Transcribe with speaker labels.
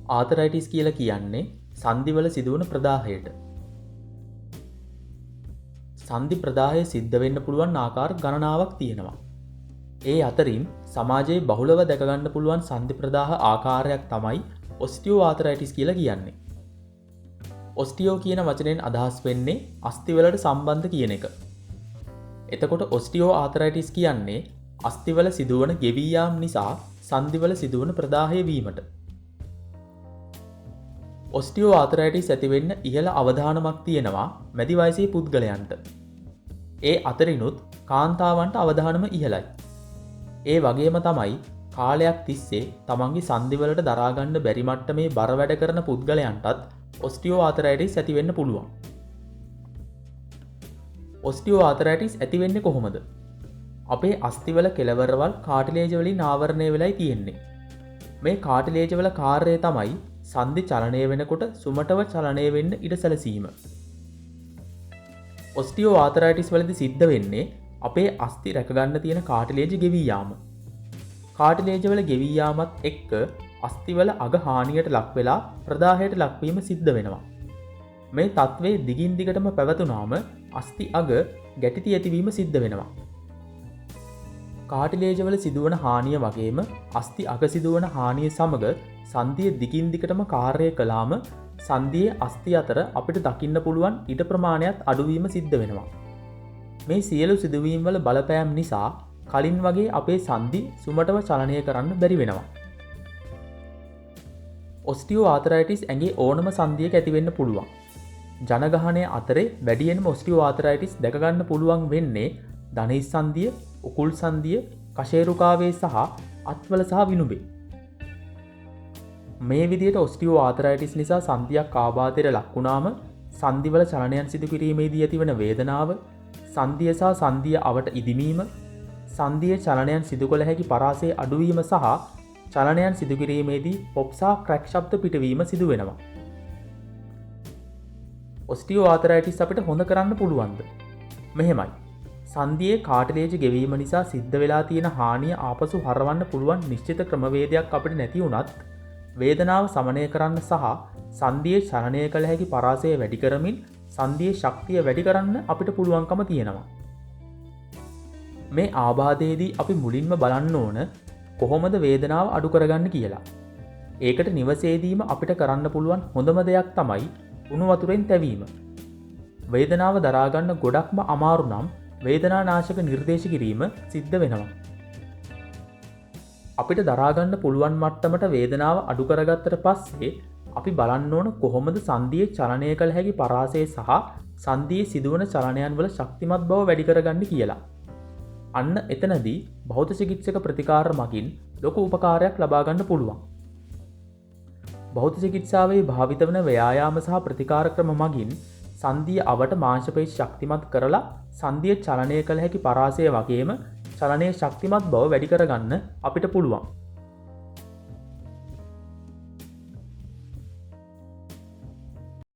Speaker 1: Arthritis කියලා කියන්නේ සන්ධිවල සිදුවන ප්‍රදාහයට. සන්ධි ප්‍රදාහය සිද්ධ වෙන්න පුළුවන් ආකාර ගණනාවක් තියෙනවා. ඒ අතරින් සමාජයේ බහුලව දැකගන්න පුළුවන් සන්ධි ප්‍රදාහ ආකාරයක් තමයි ඔස්ටියෝ ආතරයිටිස් කියලා කියන්නේ. ඔස්ටියෝ කියන වචනයෙන් අදහස් වෙන්නේ අස්තිවලට සම්බන්ධ කියන එක. එතකොට ඔස්ටියෝ ආතරයිටිස් කියන්නේ අස්තිවල සිදුවන ගෙවී යාම නිසා සන්ධිවල සිදුවන ප්‍රදාහය වීමට. ඔස්ටියෝ ආතරයිටිස් ඇතිවෙන්න ඉහළ අවධානමක් තියෙනවා මැදි වයසේ පුද්ගලයන්ට. ඒ අතරිනුත් කාන්තාවන්ට අවධානම ඉහළයි. ඒ වගේම තමයි කාලයක් තිස්සේ තමන්ගේ සන්ධිවලට දරාගන්න බැරි මට්ටමේ බර වැඩ කරන පුද්ගලයන්ටත් ඔස්ටියෝ ආතරයිටිස් ඇතිවෙන්න පුළුවන්. ඔස්ටියෝ ආතරයිටිස් ඇතිවෙන්නේ කොහොමද? අපේ අස්තිවල කෙළවරවල් කාටිලේජ වලින් ආවරණය වෙලයි තියෙන්නේ. මේ කාටිලේජ වල කාර්යය තමයි සන්ධි චලනය වෙනකොට සුමටව චලනය වෙන්න ඉඩ සැලසීම. ඔස්ටියෝ ආතරයිටිස් වලදී සිද්ධ වෙන්නේ අපේ අස්ති රැකගන්න තියෙන කාටිලේජ ගෙවී යාම. කාටිලේජ වල ගෙවී යාමත් එක්ක අස්තිවල අග හානියට ලක් වෙලා ප්‍රදාහයට ලක්වීම සිද්ධ වෙනවා. මේ තත්ත්වය දිගින් දිගටම පැවතුනාම අස්ති අග ගැටිති ඇතිවීම සිද්ධ වෙනවා. කාටිලේජවල සිදුවන හානිය වගේම අස්ති අග සිදුවන හානිය සමග සන්ධිය දිගින් දිගටම කාර්යය කළාම සන්ධියේ අස්ති අතර අපිට දකින්න පුළුවන් ඉඩ ප්‍රමාණයත් අඩුවීම සිද්ධ වෙනවා. මේ සියලු සිදුවීම් වල බලපෑම් නිසා කලින් වගේ අපේ සන්ධි සුමටව චලනය කරන්න බැරි වෙනවා. ඔස්ටියෝ ආතරයිටිස් ඇඟේ ඕනම සන්ධියක ඇතිවෙන්න පුළුවන්. ජනගහනය අතරේ වැඩියෙන්ම ඔස්ටියෝ ආතරයිටිස් දැකගන්න පුළුවන් වෙන්නේ ධනහිස් සන්ධිය, උකුල් සන්ධිය, කශේරුකාවේ සහ අත්වල සහ විනුබේ. මේ විදිහට ඔස්ටියෝ ආතරයිටිස් නිසා සන්ධියක් ආබාධයට ලක් වුණාම සන්ධිවල චලනයන් සිදු කිරීමේදී ඇතිවන වේදනාව, සන්ධිය සහ සන්ධිය අවට ඉදිමීම, සන්ධියේ චලනයන් සිදු කළ හැකි පරාසයේ අඩුවීම සහ චලනයන් සිදු කිරීමේදී පොප් සහ ක්‍රැක් ශබ්ද පිටවීම සිදු වෙනවා. ඔස්ටියෝ ආතරයිටිස් අපිට හොඳ කරන්න පුළුවන්ද? මෙහෙමයි. සන්ධියේ කාටිලේජ ගෙවීම නිසා සිද්ධ වෙලා තියෙන හානිය ආපසු හරවන්න පුළුවන් නිශ්චිත ක්‍රමවේදයක් අපිට නැති වුණත් වේදනාව සමනය කරන්න සහ සන්ධියේ චලනය කළ හැකි පරාසය වැඩි කරමින් සන්ධියේ ශක්තිය වැඩි කරන්න අපිට පුළුවන්කම තියෙනවා. මේ ආබාධයේදී අපි මුලින්ම බලන්න ඕන කොහොමද වේදනාව අඩු කරගන්න කියලා. ඒකට නිවසේදීම අපිට කරන්න පුළුවන් හොඳම දෙයක් තමයි උණු වතුරෙන් තැවීම. වේදනාව දරාගන්න ගොඩක්ම අමාරු නම් වේදනානාශක නිර්දේශ කිරීම සිද්ධ වෙනවා. අපිට දරාගන්න පුළුවන් මට්ටමට වේදනාව අඩු කරගත්තට පස්සේ අපි බලන්න ඕන කොහොමද සන්ධියේ චලනය කළ හැකි පරාසය සහ සන්ධියේ සිදුවන චලනයන් වල ශක්තිමත් බව වැඩි කරගන්න කියලා. අන්න එතනදී භෞත චිකිත්සක ප්‍රතිකාර මගින් ලොකු උපකාරයක් ලබා ගන්න පුළුවන්. භෞත චිකිත්සාවේ භාවිත වන ව්‍යායාම සහ ප්‍රතිකාර ක්‍රම මගින් සන්ධිය අවට මාංශපේශි ශක්තිමත් කරලා සන්ධිය චලනය කළ හැකි පරාසය වගේම චලනයේ ශක්තිමත් බව වැඩි කරගන්න අපිට පුළුවන්.